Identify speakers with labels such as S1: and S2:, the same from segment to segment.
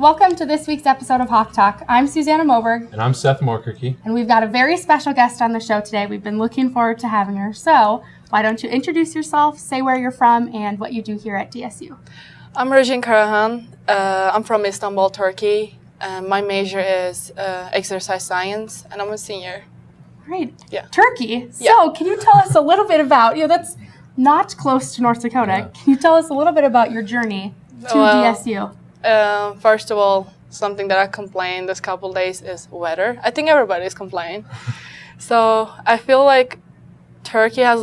S1: Welcome to this week's episode of Hawk Talk. I'm Susanna Moberg.
S2: And I'm Seth Morkirky.
S1: And we've got a very special guest on the show today. We've been looking forward to having her. So why don't you introduce yourself, say where you're from, and what you do here at DSU.
S3: I'm Rajin Karahan. I'm from Istanbul, Turkey. My major is exercise science, and I'm a senior.
S1: Great.
S3: Yeah.
S1: Turkey.
S3: Yeah.
S1: So can you tell us a little bit about, that's not close to North Dakota.
S2: Yeah.
S1: Can you tell us a little bit about your journey to DSU?
S3: First of all, something that I complained this couple days is weather. I think everybody's complaining. So I feel like Turkey has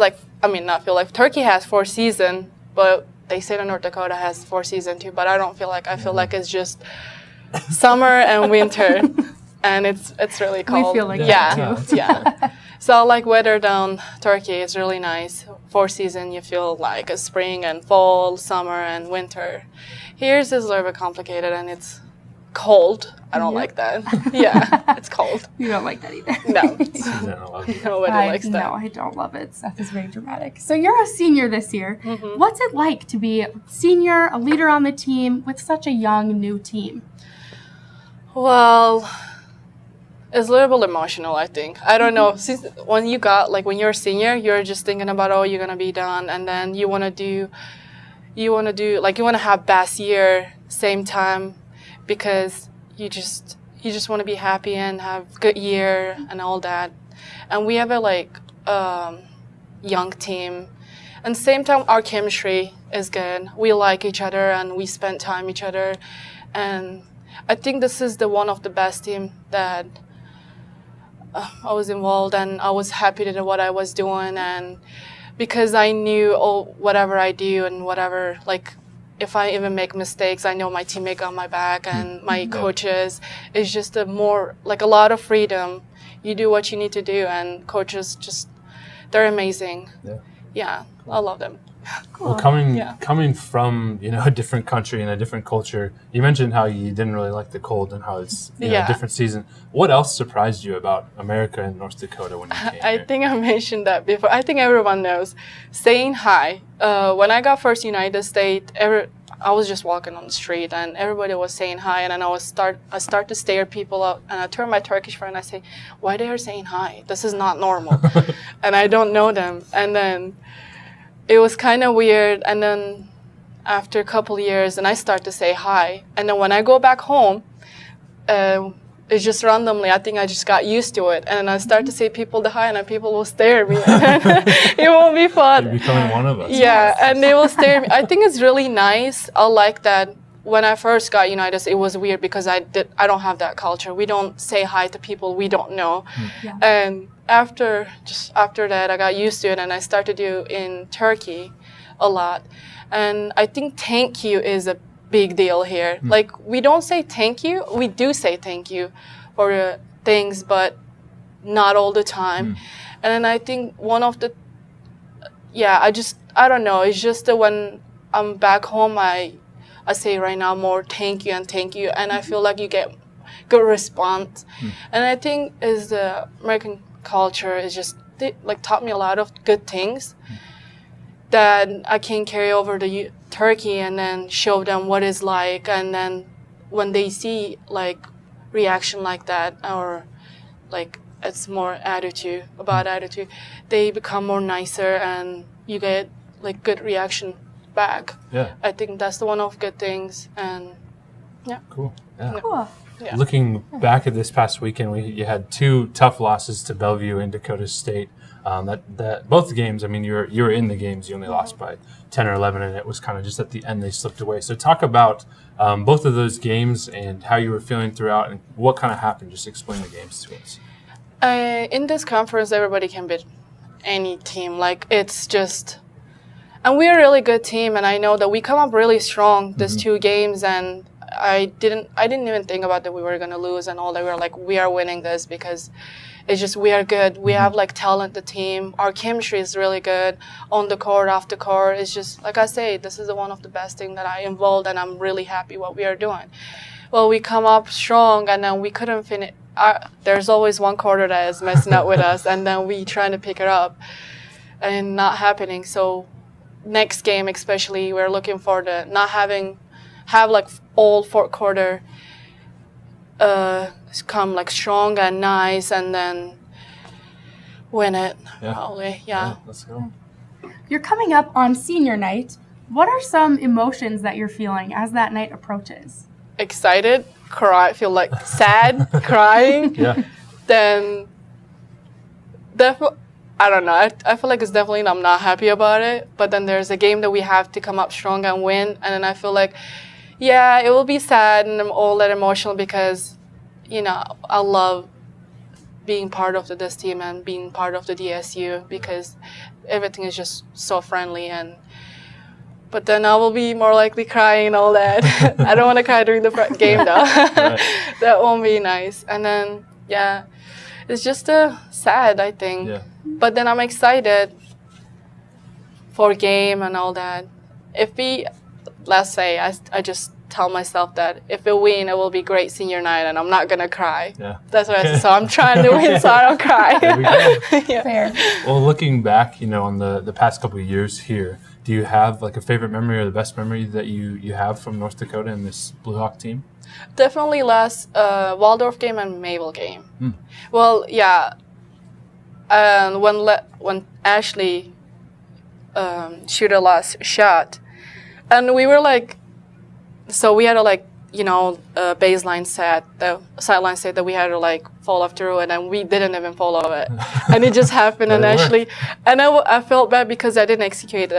S3: Turkey has 4 seasons, but they say that North Dakota has 4 seasons too, but I don't feel like, I feel like it's just summer and winter, and it's really cold.
S1: We feel like
S3: yeah,
S1: that too.
S3: yeah. So like weather down Turkey is really nice. 4 seasons, you feel like a spring and fall, summer and winter. Here's is a little bit complicated and it's cold. I don't like that. Yeah, it's cold.
S1: You don't like that either.
S3: No.
S2: Susanna loves it.
S3: Nobody likes that.
S1: No, I don't love it. Seth is very dramatic. So you're a senior this year.
S3: Mm-hmm.
S1: What's it like to be a senior, a leader on the team with such a young, new team?
S3: Well, it's a little bit emotional, I think. I don't know. Since when you're a senior, you're just thinking about, you're gonna be done, and then you wanna have best year same time, because you just want to be happy and have good year and all that. And we have a young team, and same time our chemistry is good. We like each other and we spend time each other, and I think this is one of the best team that I was involved, and I was happy to do what I was doing, and because I knew whatever I do and whatever, if I even make mistakes, I know my teammate got my back and my coaches. It's just a lot of freedom. You do what you need to do, and coaches they're amazing. Yeah, I love them.
S1: Cool.
S2: Well, coming from a different country and a different culture, you mentioned how you didn't really like the cold and how it's a different season. What else surprised you about America and North Dakota when you came here?
S3: I think I mentioned that before. I think everyone knows saying hi. When I got first United States, I was just walking on the street and everybody was saying hi, and then I start to stare people out, and I turn my Turkish friend and I say, "Why they are saying hi? This is not normal," and I don't know them, and then. It was kind of weird, and then after a couple years, and I start to say hi, and then when I go back home, it's just randomly. I think I just got used to it, and I start to say people the hi, and then people will stare at me. It won't be fun.
S2: You're becoming one of us.
S3: Yeah, and they will stare at me. I think it's really nice. I like that. When I first got United, it was weird because I don't have that culture. We don't say hi to people we don't know, and after that, I got used to it, and I started to do in Turkey a lot. And I think thank you is a big deal here. We don't say thank you. We do say thank you for things, but not all the time. And then I think one of the, I don't know. It's just that when I'm back home, I say right now more thank you, and I feel like you get good response. And I think is the American culture is just taught me a lot of good things that I can carry over to Turkey and then show them what it's like, and then when they see reaction like that, or it's more attitude, they become more nicer and you get good reaction back. I think that's one of good things, and
S2: Cool. Yeah.
S1: Cool.
S3: Yeah.
S2: Looking back at this past weekend, you had 2 tough losses to Bellevue and Dakota State. That both the games, I mean, you were in the games. You only lost by 10 or 11, and it was kind of just at the end they slipped away. So talk about both of those games and how you were feeling throughout, and what kind of happened. Just explain the games to us.
S3: In this conference, everybody can beat any team. It's just, and we're a really good team, and I know that we come up really strong these 2 games, and I didn't even think about that we were going to lose and all that. We were we are winning this because it's just we are good. We have talent, the team. Our chemistry is really good on the court, off the court. It's just, like I say, this is one of the best things that I involved, and I'm really happy what we are doing. Well, we come up strong, and then we couldn't finish. There's always one quarter that is messing up with us, and then we trying to pick it up and not happening. So next game especially, we're looking for the not have all 4th quarter come like strong and nice, and then win it.
S2: Yeah.
S3: Probably, yeah.
S2: Let's go.
S1: You're coming up on senior night. What are some emotions that you're feeling as that night approaches?
S3: Excited, cry, feel like sad, crying.
S2: Yeah.
S3: Then, I don't know. I feel like it's definitely I'm not happy about it. But then there's a game that we have to come up strong and win, and then I feel like, yeah, it will be sad and I'm all that emotional because, you know, I love being part of this team and being part of the DSU because everything is just so friendly. But then I will be more likely crying and all that. I don't want to cry during the game though.
S2: Right.
S3: That won't be nice. And then, yeah, it's just sad, I think.
S2: Yeah.
S3: But then I'm excited for game and all that. If we, let's say, I just tell myself that if we win, it will be great senior night and I'm not going to cry.
S2: Yeah.
S3: That's what I said. So I'm trying to win so I don't cry.
S2: There we go.
S3: Yeah.
S1: Fair.
S2: Well, looking back, on the past couple of years here, do you have like a favorite memory or the best memory that you have from North Dakota and this Blue Hawk team?
S3: Definitely last Waldorf game and Mabel game.
S2: Hmm.
S3: Well, yeah. And when Ashley shoot a last shot, and we were like, so we had to like, baseline set, the sideline set that we had to like follow through, and then we didn't even follow it, and it just happened. And Ashley, and I felt bad because I didn't execute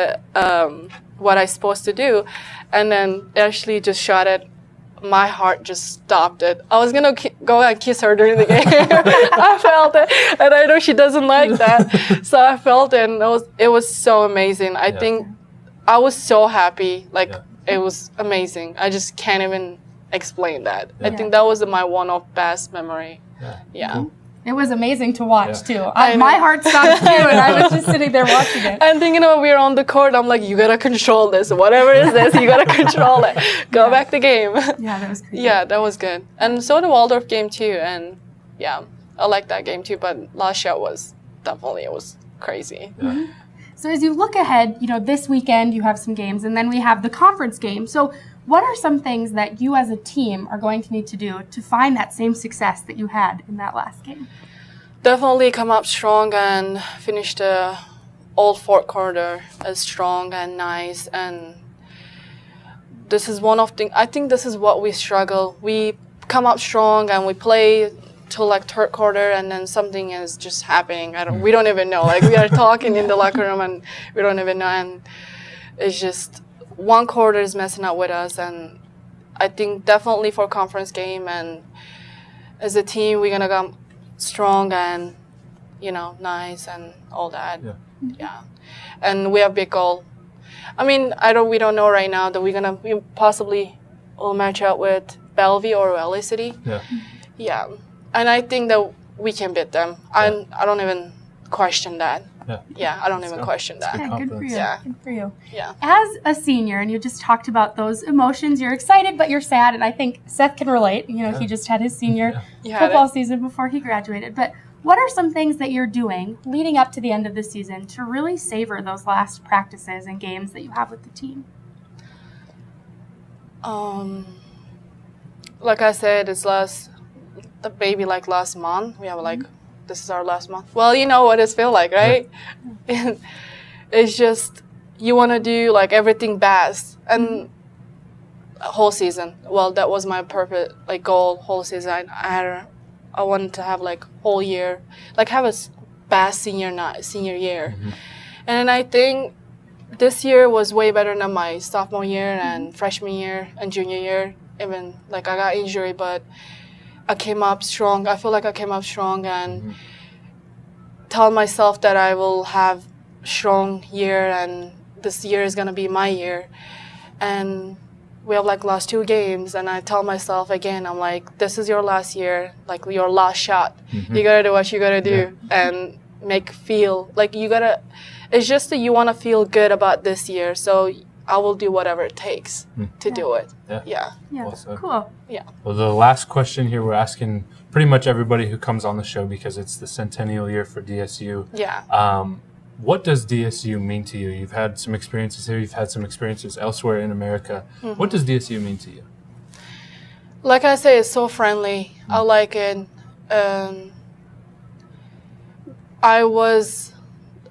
S3: what I supposed to do, and then Ashley just shot it. My heart just stopped it. I was gonna go and kiss her during the game. I felt it, and I know she doesn't like that, so I felt it, and it was so amazing. I think I was so happy. It was amazing. I just can't even explain that.
S2: Yeah.
S3: I think that was my one of best memory. Yeah.
S2: Cool.
S1: It was amazing to watch too.
S3: I know.
S1: My heart stopped too, and I was just sitting there watching it.
S3: And thinking about we were on the court, I'm like, you gotta control this. Whatever is this, you gotta control it. Go back to game.
S1: Yeah, that was crazy.
S3: Yeah, that was good. And so the Waldorf game too. And yeah, I like that game too. But last shot was definitely, it was crazy.
S2: Yeah.
S1: So as you look ahead, this weekend you have some games, and then we have the conference game. So what are some things that you as a team are going to need to do to find that same success that you had in that last game?
S3: Definitely come up strong and finish the old fourth quarter as strong and nice. And this is one of the, I think this is what we struggle. We come up strong and we play till like third quarter, and then something is just happening. We don't even know. Like we are talking in the locker room and we don't even know. And it's just one quarter is messing up with us. And I think definitely for conference game and as a team, we're gonna come strong and nice and all that. Yeah. And we have big goal. I mean, we don't know right now that we possibly will match out with Bellevue or LA City. Yeah. And I think that we can beat them. I don't even question that. I don't even question that.
S1: Yeah, good for you.
S3: Yeah.
S1: Good for you.
S3: Yeah.
S1: As a senior, and you just talked about those emotions, you're excited, but you're sad, and I think Seth can relate. He just had his senior football season before he graduated. But what are some things that you're doing leading up to the end of the season to really savor those last practices and games that you have with the team?
S3: Like I said, it's last month. We have this is our last month. Well, you know what it feels like, right? It's just you want to do like everything best and whole season. Well, that was my perfect goal whole season. I wanted to have whole year, have a best senior year. And I think this year was way better than my sophomore year and freshman year and junior year. Even I got injury, but I came up strong. I feel like I came up strong and tell myself that I will have strong year and this year is gonna be my year. And we have lost 2 games, and I tell myself again, I'm like, this is your last year, your last shot. You gotta do what you gotta do and feel you gotta. It's just that you want to feel good about this year, so I will do whatever it takes to do it.
S1: Yeah,
S2: Well said.
S1: cool.
S3: Yeah.
S2: Well, the last question here we're asking pretty much everybody who comes on the show because it's the centennial year for DSU.
S3: Yeah.
S2: What does DSU mean to you? You've had some experiences here. You've had some experiences elsewhere in America. What does DSU mean to you?
S3: Like I say, it's so friendly. I like it.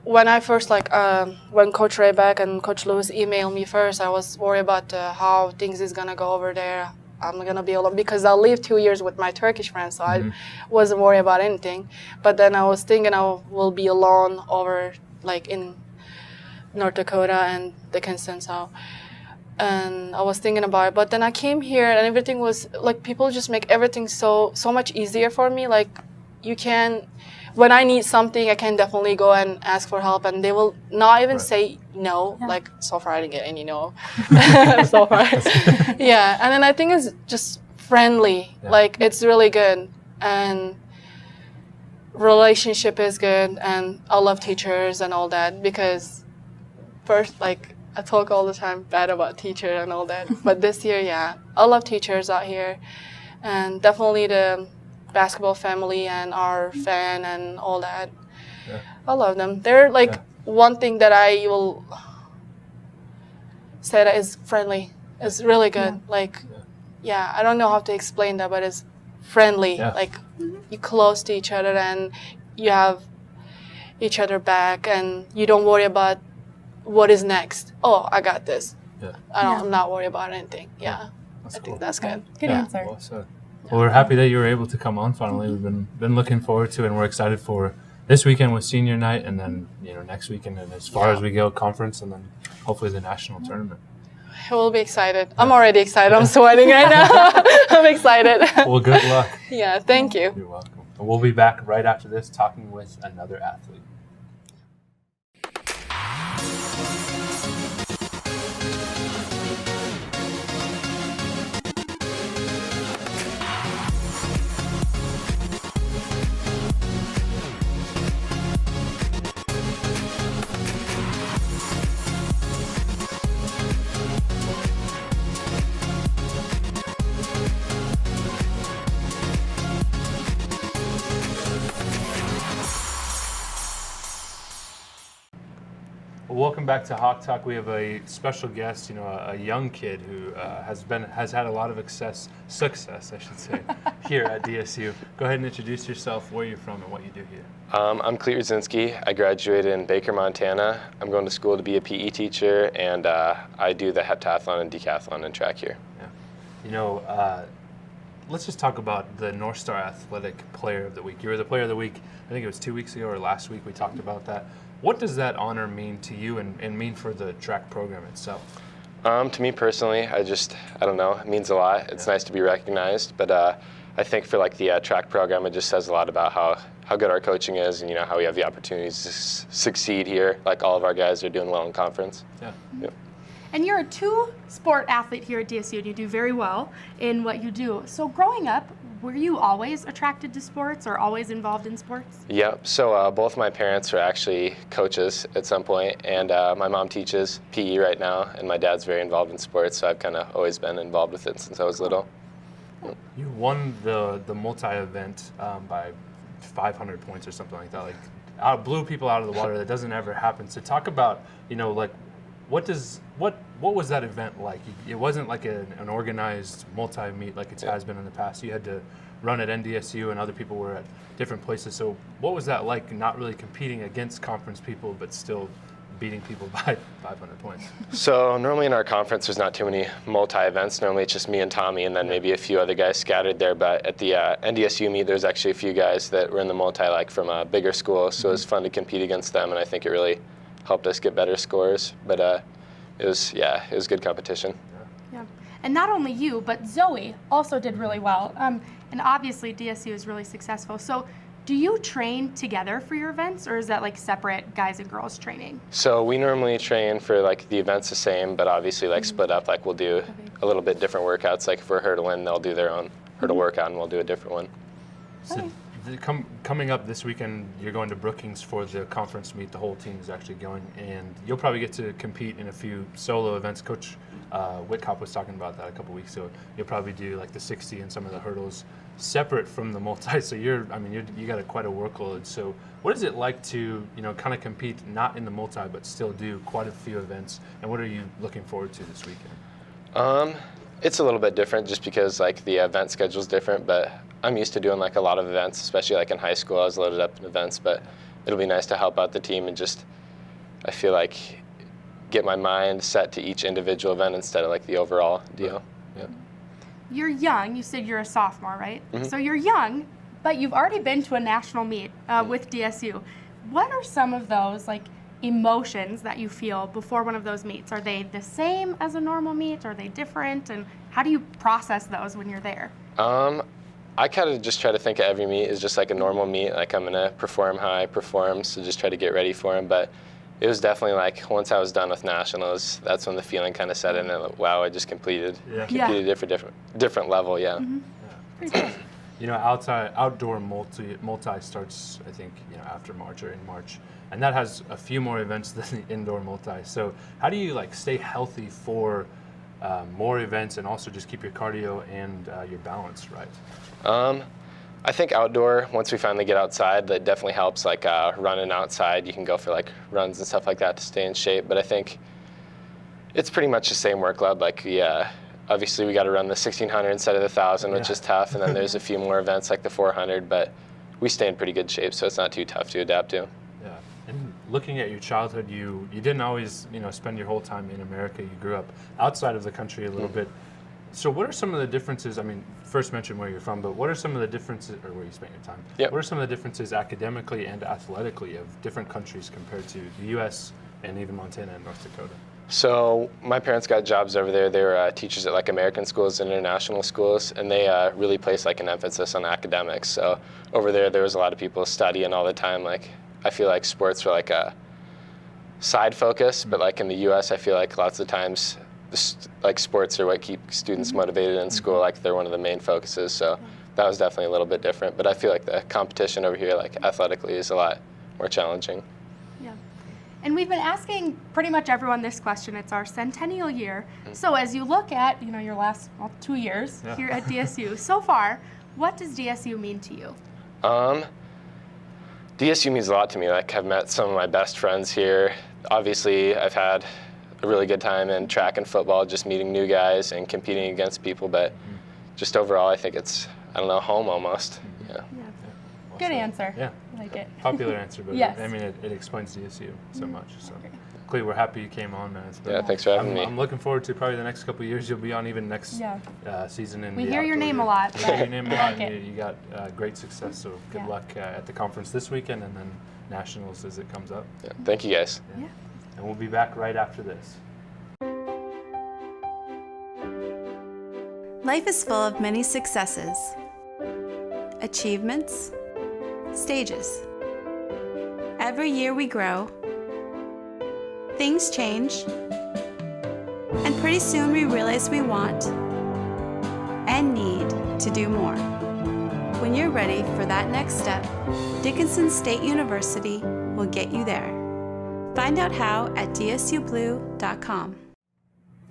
S3: When I first, when Coach Rayback and Coach Lewis emailed me first, I was worried about how things is going to go over there. I'm going to be alone because I'll live 2 years with my Turkish friends, so I wasn't worried about anything. But then I was thinking I will be alone over, in North Dakota and Dickinson, and I was thinking about it. But then I came here and everything was, people just make everything so much easier for me. You can... When I need something, I can definitely go and ask for help, and they will not even say no. Yeah. So far, I didn't get any no. So far. Yeah, and then I think it's just friendly. Yeah. It's really good, and relationship is good, and I love teachers and all that, because first, I talk all the time bad about teachers and all that, but this year, yeah, I love teachers out here, and definitely the basketball family and our fan and all that. Yeah. I love them. They're one thing that I will say that is friendly. It's really good. Yeah. I don't know how to explain that, but it's friendly. Yeah. You're close to each other and you have each other back, and you don't worry about what is next. Oh, I got this. Yeah. I'm not worried about anything. Yeah. I think that's good.
S1: Good answer.
S2: Well said. Well, we're happy that you were able to come on finally. We've been looking forward to it, and we're excited for this weekend with senior night, and then next weekend, and as far as we go, conference, and then hopefully the national tournament.
S3: We'll be excited. I'm already excited. I'm sweating right now. I'm excited.
S2: Well, good luck.
S3: Yeah, thank you.
S2: You're welcome. And we'll be back right after this talking with another athlete. Welcome back to Hawk Talk. We have a special guest, a young kid who has had a lot of success, I should say, here at DSU. Go ahead and introduce yourself, where you're from, and what you do here.
S4: I'm Clete Rudzinski. I graduated in Baker, Montana. I'm going to school to be a PE teacher, and I do the heptathlon and decathlon and track here.
S2: Yeah. Let's just talk about the North Star Athletic Player of the Week. You were the Player of the Week, I think it was 2 weeks ago or last week we talked about that. What does that honor mean to you and mean for the track program itself?
S4: To me personally, I don't know, it means a lot. It's nice to be recognized, but I think for the track program, it just says a lot about how good our coaching is, and how we have the opportunities to succeed here. All of our guys are doing well in conference. Yeah. Yep.
S1: And you're a two-sport athlete here at DSU, and you do very well in what you do. So growing up, were you always attracted to sports or always involved in sports?
S4: Yep. So both my parents were actually coaches at some point, and my mom teaches PE right now, and my dad's very involved in sports, so I've kind of always been involved with it since I was little.
S2: Yep. You won the multi-event by 500 points or something like that. Blew people out of the water. That doesn't ever happen. So talk about, what was that event like? It wasn't like an organized multi-meet like it has been in the past. You had to run at NDSU and other people were at different places. So what was that like, not really competing against conference people but still beating people by 500 points?
S4: So normally in our conference there's not too many multi-events. Normally it's just me and Tommy and then maybe a few other guys scattered there. But at the NDSU meet there's actually a few guys that were in the multi from a bigger school. So it was fun to compete against them, and I think it really helped us get better scores, but it was good competition.
S1: Yeah, and not only you, but Zoe also did really well, and obviously DSU is really successful. So do you train together for your events, or is that separate guys and girls training?
S4: So we normally train for the events the same, but obviously split up. We'll do a little bit different workouts. If we're hurdling, they'll do their own hurdle workout, and we'll do a different one.
S2: So coming up this weekend, you're going to Brookings for the conference meet. The whole team is actually going, and you'll probably get to compete in a few solo events. Coach Whitcop was talking about that a couple weeks ago. You'll probably do the 60 and some of the hurdles separate from the multi. So you got quite a workload. So what is it like to kind of compete not in the multi but still do quite a few events? And what are you looking forward to this weekend?
S4: It's a little bit different just because like the event schedule is different, but I'm used to doing like a lot of events, especially like in high school. I was loaded up in events, but it'll be nice to help out the team and just, I feel like, get my mind set to each individual event instead of like the overall deal. Yeah.
S1: You're young. You said you're a sophomore, right?
S4: Mm-hmm.
S1: So you're young, but you've already been to a national meet with DSU. What are some of those like emotions that you feel before one of those meets? Are they the same as a normal meet? Are they different? And how do you process those when you're there?
S4: I kind of just try to think of every meet as just like a normal meet. Like I'm gonna perform how I perform, so just try to get ready for them. But it was definitely like once I was done with nationals, that's when the feeling kind of set in. And like, wow, I just completed a different level. Yeah.
S1: Mm-hmm. Pretty cool.
S2: You know, outdoor multi starts, I think, after March or in March, and that has a few more events than the indoor multi. So how do you like stay healthy for more events and also just keep your cardio and your balance right?
S4: I think outdoor, once we finally get outside, that definitely helps. Like running outside, you can go for like runs and stuff like that to stay in shape. But I think it's pretty much the same workload. Like obviously we got to run the 1600 instead of the 1000, which is tough. And then there's a few more events like the 400, but we stay in pretty good shape, so it's not too tough to adapt to.
S2: Yeah. And looking at your childhood, you didn't always spend your whole time in America. You grew up outside of the country a little bit. So what are some of the differences? I mean, first mention where you're from, but what are some of the differences, or where you spent your time?
S4: Yep.
S2: What are some of the differences academically and athletically of different countries compared to the U.S. and even Montana and North Dakota?
S4: So my parents got jobs over there. They were teachers at like American schools and international schools, and they really placed like an emphasis on academics. So over there was a lot of people studying all the time. Like I feel like sports were like a side focus, but like in the U.S., I feel like lots of times like sports are what keep students motivated in school. Like they're one of the main focuses. So that was definitely a little bit different. But I feel like the competition over here, like athletically, is a lot more challenging.
S1: Yeah. And we've been asking pretty much everyone this question. It's our centennial year. So as you look at, your last 2 years here at DSU, so far, what does DSU mean to you?
S4: DSU means a lot to me. Like I've met some of my best friends here. Obviously, I've had a really good time in track and football, just meeting new guys and competing against people. But just overall, I think it's, home almost. Yeah.
S1: Good answer.
S2: Yeah.
S1: I like it.
S2: Popular answer, but
S1: Yes.
S2: it explains DSU so much. So, Clay, we're happy you came on, man.
S4: Thanks for having me.
S2: I'm looking forward to probably the next couple of years you'll be on, even next season.
S1: We hear your name a lot.
S2: We hear your name a lot, and you got great success. So good luck at the conference this weekend and then nationals as it comes up.
S4: Yeah. Thank you, guys.
S1: Yeah.
S2: And we'll be back right after this.
S5: Life is full of many successes, achievements, stages. Every year we grow, things change, and pretty soon we realize we want and need to do more. When you're ready for that next step, Dickinson State University will get you there. Find out how at dsublue.com.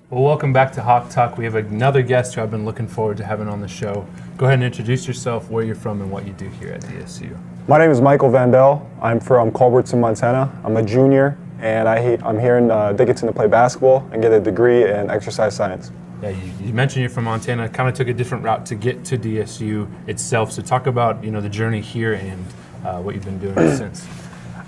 S2: Well, welcome back to Hawk Talk. We have another guest who I've been looking forward to having on the show. Go ahead and introduce yourself, where you're from, and what you do here at DSU.
S6: My name is Michael Vandell. I'm from Culbertson, Montana. I'm a junior, and I'm here in Dickinson to play basketball and get a degree in exercise science.
S2: Yeah, you mentioned you're from Montana. Kind of took a different route to get to DSU itself. So talk about the journey here and what you've been doing since.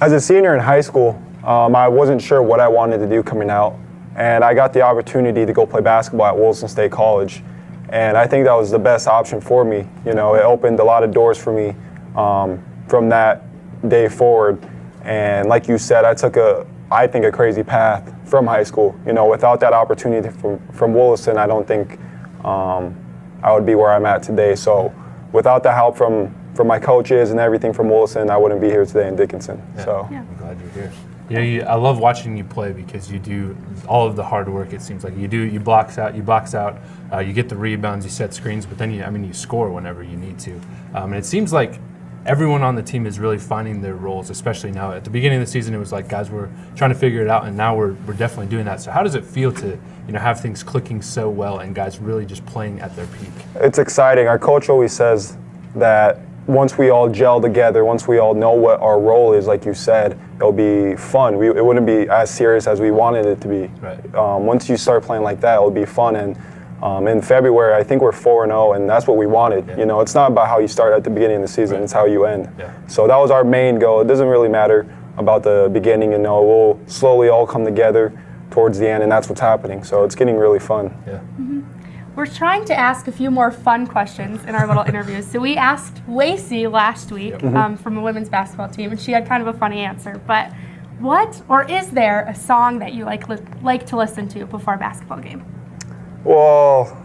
S6: As a senior in high school, I wasn't sure what I wanted to do coming out. And I got the opportunity to go play basketball at Wilson State College. And I think that was the best option for me. It opened a lot of doors for me from that day forward. And like you said, I took I think a crazy path from high school. Without that opportunity from Wilson, I don't think I would be where I'm at today. So without the help from my coaches and everything from Wilson, I wouldn't be here today in Dickinson.
S2: Yeah.
S6: So
S2: I'm glad you're here. I love watching you play because you do all of the hard work. It seems like you box out, you get the rebounds, you set screens, but then you score whenever you need to. And it seems like everyone on the team is really finding their roles, especially now. At the beginning of the season, it was like guys were trying to figure it out, and now we're definitely doing that. So how does it feel to have things clicking so well and guys really just playing at their peak?
S6: It's exciting. Our coach always says that once we all gel together, once we all know what our role is, like you said, it'll be fun. It wouldn't be as serious as we wanted it to be.
S2: Right.
S6: Once you start playing like that, it'll be fun. And In February, I think we're 4-0, and that's what we wanted. You know, it's not about how you start at the beginning of the season; it's how you end. So that was our main goal. It doesn't really matter about the beginning. You know, we'll slowly all come together towards the end, and that's what's happening. So it's getting really fun.
S1: We're trying to ask a few more fun questions in our little interviews. So we asked Lacey last week from a women's basketball team, and she had kind of a funny answer. But what, or is there a song that you like to listen to before a basketball game?
S6: Well,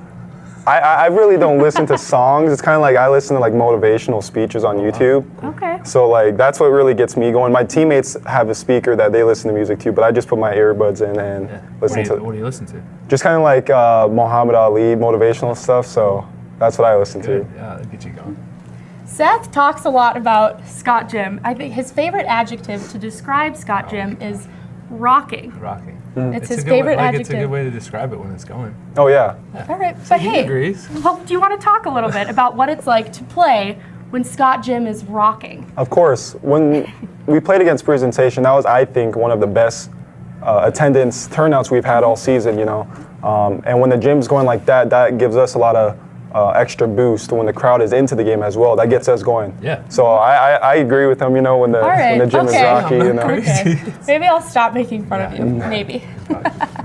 S6: I really don't listen to songs. It's kind of like I listen to like motivational speeches on YouTube.
S1: Okay.
S6: So like that's what really gets me going. My teammates have a speaker that they listen to music to, but I just put my earbuds in and listen to.
S2: What do you listen to?
S6: Just kind of like Muhammad Ali motivational stuff. So that's what I listen to.
S2: Yeah, that gets you going.
S1: Seth talks a lot about Scott Gym. I think his favorite adjective to describe Scott Gym is rocking.
S2: Rocking.
S1: It's his favorite adjective.
S2: It's a good way to describe it when it's going.
S6: Oh yeah.
S1: All right, but
S2: He
S1: hey,
S2: agrees.
S1: well, do you want to talk a little bit about what it's like to play when Scott Gym is rocking?
S6: Of course. When we played against Presentation, that was, I think, one of the best attendance turnouts we've had all season. You know, and when the gym's going like that, that gives us a lot of extra boost when the crowd is into the game as well. That gets us going.
S2: Yeah.
S6: So I agree with him. You know, when the gym is rocky. You know.
S1: Okay. Maybe I'll stop making fun of you. Maybe.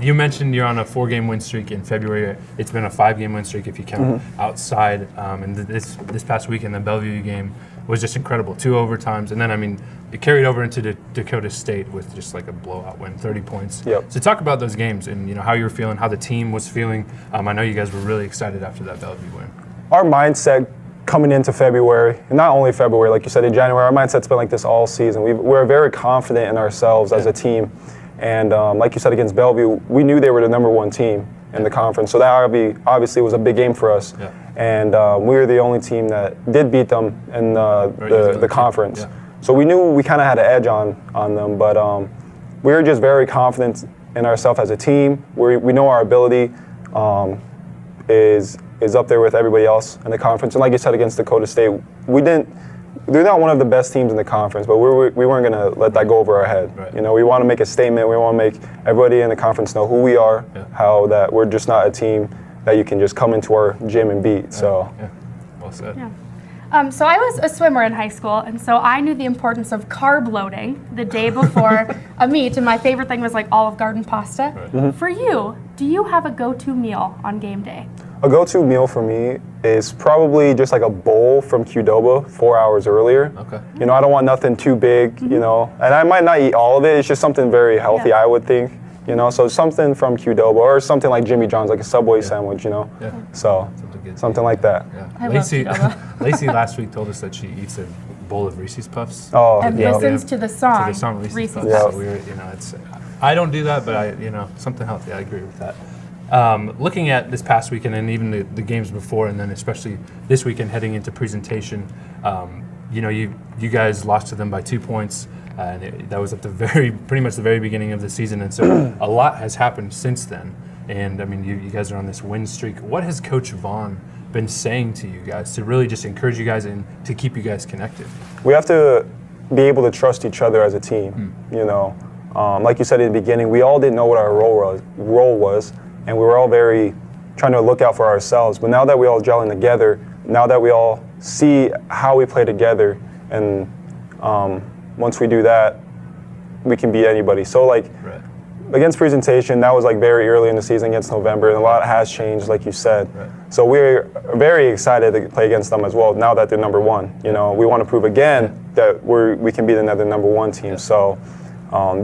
S2: You mentioned you're on a 4-game win streak in February. It's been a 5-game win streak if you count outside. And this past weekend, the Bellevue game was just incredible. 2 overtimes, and then I mean, it carried over into Dakota State with just like a blowout win, 30 points.
S6: Yep.
S2: So talk about those games and you know how you were feeling, how the team was feeling. I know you guys were really excited after that Bellevue win.
S6: Our mindset coming into February, and not only February, like you said, in January, our mindset's been like this all season. We're very confident in ourselves as a team. And like you said, against Bellevue, we knew they were the #1 team in the conference. So that obviously was a big game for us. Yeah. And we were the only team that did beat them in the conference. Yeah. So we knew we kind of had an edge on them. But we were just very confident in ourselves as a team. We know our ability is up there with everybody else in the conference. And like you said, against Dakota State, they're not one of the best teams in the conference, but we weren't going to let that go over our head. Right. You know, we want to make a statement. We want to make everybody in the conference know who we are, how that we're just not a team that you can just come into our gym and beat. So,
S2: well said.
S1: Yeah. So I was a swimmer in high school, and so I knew the importance of carb loading the day before a meet, and my favorite thing was like Olive Garden pasta. Right. For you, do you have a go-to meal on game day?
S6: A go-to meal for me is probably just like a bowl from Qdoba 4 hours earlier. Okay. You know, I don't want nothing too big, you know, and I might not eat all of it. It's just something very healthy, I would think. You know, so something from Qdoba or something like Jimmy John's, like a Subway sandwich, you know. Yeah. So something like that.
S2: Yeah. Lacey last week told us that she eats a bowl of Reese's Puffs.
S1: Oh, and listens to the song
S2: Reese's Puffs. So we were, you know, I don't do that, but something healthy. I agree with that. Looking at this past weekend and even the games before, and then especially this weekend heading into Presentation, you know, you guys lost to them by 2 points. And that was at pretty much the very beginning of the season, and so a lot has happened since then. And I mean, you guys are on this win streak. What has Coach Vaughn been saying to you guys to really just encourage you guys and to keep you guys connected?
S6: We have to be able to trust each other as a team. You know, like you said in the beginning, we all didn't know what our role was, and we were all very trying to look out for ourselves. But now that we all gelling together, now that we all see how we play together, and once we do that, we can beat anybody. So like against Presentation, that was like very early in the season against November, and a lot has changed, like you said. So we're very excited to play against them as well. Now that they're #1, you know, we want to prove again that we can beat another #1 team. So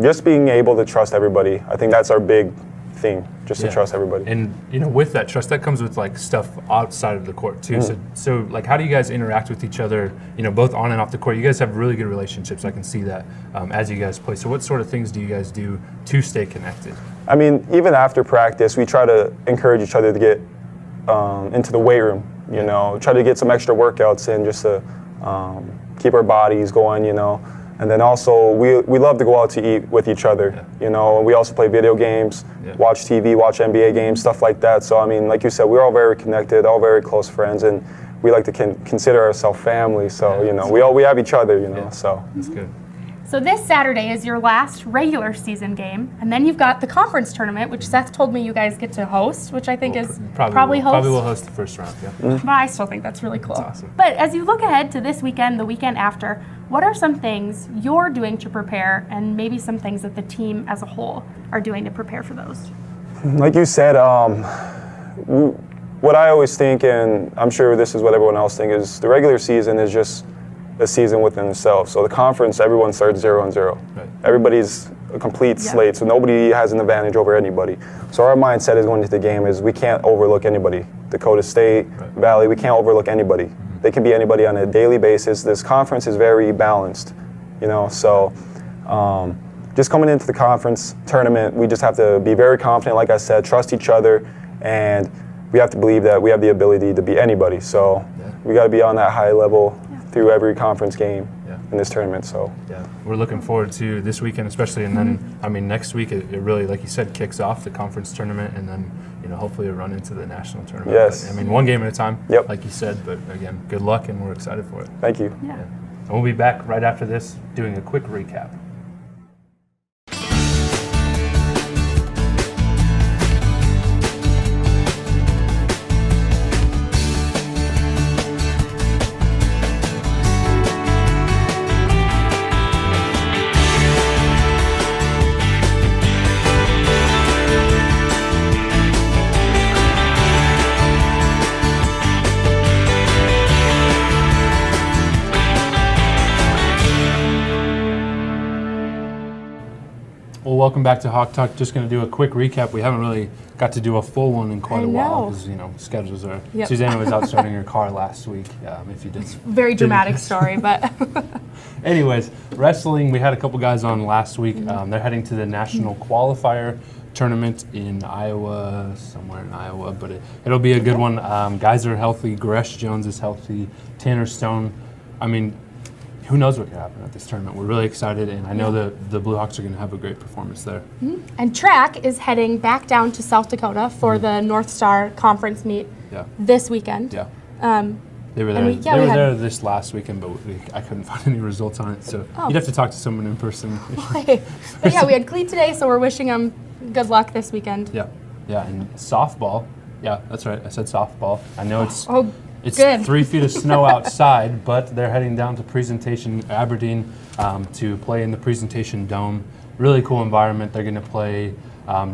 S6: just being able to trust everybody, I think that's our big thing, just to trust everybody.
S2: And you know, with that trust, that comes with like stuff outside of the court too. So like, how do you guys interact with each other? You know, both on and off the court. You guys have really good relationships. I can see that as you guys play. So what sort of things do you guys do to stay connected? I
S6: mean, even after practice, we try to encourage each other to get into the weight room. You know, try to get some extra workouts in just to keep our bodies going. You know. And then also, we love to go out to eat with each other. You know, we also play video games, watch TV, watch NBA games, stuff like that. So, I mean, like you said, we're all very connected, all very close friends, and we like to consider ourselves family. So, you know, we have each other, you know, so.
S2: That's good.
S1: So this Saturday is your last regular season game, and then you've got the conference tournament, which Seth told me you guys get to host, which I think is probably host.
S2: Probably will host the first round, yeah.
S1: But I still think that's really cool.
S2: That's awesome.
S1: But as you look ahead to this weekend, the weekend after, what are some things you're doing to prepare, and maybe some things that the team as a whole are doing to prepare for those?
S6: Like you said, what I always think, and I'm sure this is what everyone else thinks, is the regular season is just a season within itself. So the conference, everyone starts 0-0.
S2: Right.
S6: Everybody's a complete slate, so nobody has an advantage over anybody. So our mindset is going into the game is we can't overlook anybody. Dakota State, Valley, we can't overlook anybody. They can be anybody on a daily basis. This conference is very balanced, so just coming into the conference tournament, we just have to be very confident, like I said, trust each other, and we have to believe that we have the ability to beat anybody. So we got to be on that high level through every conference game in this tournament. So
S2: we're looking forward to this weekend, especially, and then next week it really, like you said, kicks off the conference tournament, and then hopefully a run into the national tournament.
S6: Yes.
S2: But, one game at a time,
S6: Yep.
S2: like you said. But again, good luck, and we're excited for it.
S6: Thank you.
S1: Yeah.
S2: And we'll be back right after this doing a quick recap. Well, welcome back to Hawk Talk. Just going to do a quick recap. We haven't really got to do a full one in quite a while because schedules are.
S1: Yep.
S2: Susanna was out starting her car last week. If you did,
S1: very dramatic story, but.
S2: Anyways, wrestling. We had a couple guys on last week. They're heading to the national qualifier tournament in Iowa, somewhere in Iowa, but it'll be a good one. Guys are healthy. Gresh Jones is healthy. Tanner Stone. Who knows what could happen at this tournament? We're really excited, and I know the Blue Hawks are going to have a great performance there.
S1: And track is heading back down to South Dakota for the North Star Conference meet this weekend.
S2: Yeah. They were there. They were there this last weekend, but I couldn't find any results on it. So you'd have to talk to someone in person.
S1: But yeah, we had cleat today, so we're wishing them good luck this weekend.
S2: Yeah. And softball. Yeah, that's right. I said softball. I know it's. It's
S1: good.
S2: 3 feet of snow outside, but they're heading down to Presentation, Aberdeen, to play in the Presentation Dome. Really cool environment. They're going to play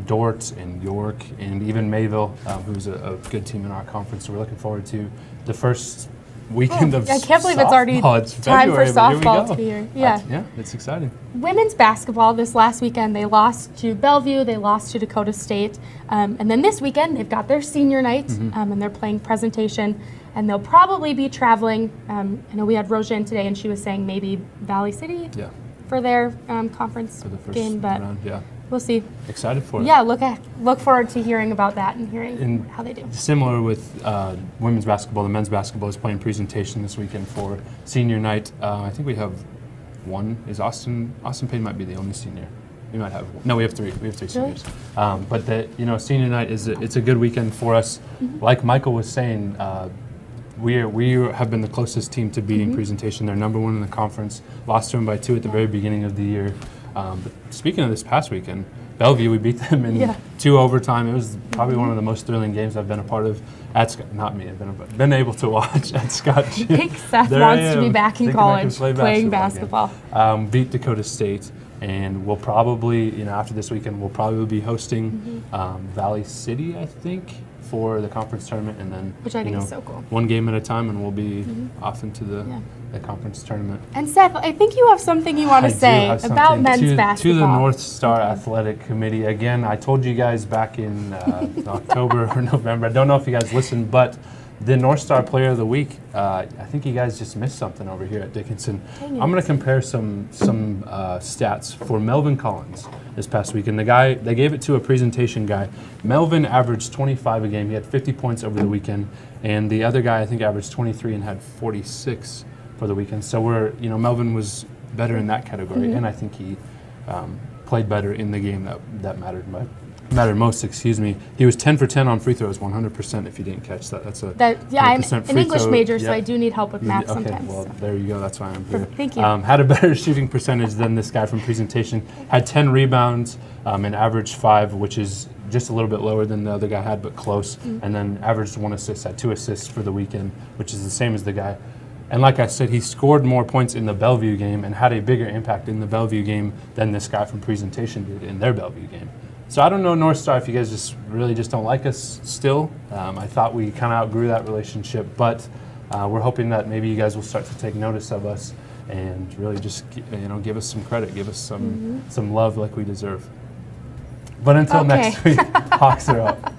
S2: Dort and York and even Mayville, who's a good team in our conference. So we're looking forward to the first weekend of
S1: I can't believe
S2: softball.
S1: it's already time for softball to be here.
S2: Yeah, it's exciting.
S1: Women's basketball this last weekend, they lost to Bellevue, they lost to Dakota State, and then this weekend they've got their senior night, and they're playing Presentation, and they'll probably be traveling. I know we had Rojan today, and she was saying maybe Valley City for their conference
S2: For the first
S1: game, but
S2: round,
S1: we'll see.
S2: Excited for it.
S1: Yeah, look forward to hearing about that and hearing how they do.
S2: Similar with women's basketball, the men's basketball is playing Presentation this weekend for senior night. I think we have one. Is Austin Payne might be the only senior. We might have one. No, we have three. We have three seniors. But senior night it's a good weekend for us. Like Michael was saying, we have been the closest team to beating Presentation. They're number 1 in the conference. Lost to them by 2 at the very beginning of the year. But speaking of this past weekend, Bellevue, we beat them in 2 overtime. It was probably one of the most thrilling games I've been a part of at Scott. Not me. I've been able to watch at Scott.
S1: I think Seth wants to be back in college playing basketball.
S2: Beat Dakota State, and we'll probably, after this weekend, we'll probably be hosting Valley City, I think, for the conference tournament, and then
S1: which I think is so cool.
S2: One game at a time, and we'll be off into the conference tournament.
S1: And Seth, I think you have something you want to say about men's basketball.
S2: To the North Star Athletic Committee. Again, I told you guys back in October or November. I don't know if you guys listened, but the North Star Player of the Week, I think you guys just missed something over here at Dickinson. I'm going to compare some stats for Melvin Collins this past week. And the guy, they gave it to a Presentation guy. Melvin averaged 25 a game. He had 50 points over the weekend. And the other guy, I think, averaged 23 and had 46 for the weekend. So Melvin was better in that category. And I think he played better in the game that mattered. mattered most, excuse me. He was 10 for 10 on free throws, 100% if you didn't catch that. That's a
S1: I'm
S2: 100%
S1: an
S2: free
S1: English
S2: throw.
S1: major, so
S2: Yep.
S1: I do need help with math
S2: Okay,
S1: sometimes.
S2: well,
S1: so.
S2: there you go. That's why I'm here.
S1: Thank you.
S2: Had a better shooting percentage than this guy from presentation. Had 10 rebounds, and averaged 5, which is just a little bit lower than the other guy had, but close. And then averaged 1 assist, had 2 assists for the weekend, which is the same as the guy. And like I said, he scored more points in the Bellevue game and had a bigger impact in the Bellevue game than this guy from presentation did in their Bellevue game. So I don't know, North Star, if you guys just really just don't like us still. I thought we kind of outgrew that relationship, but we're hoping that maybe you guys will start to take notice of us and really just give us some credit, give us some love like we deserve. But until next week, Hawks are up.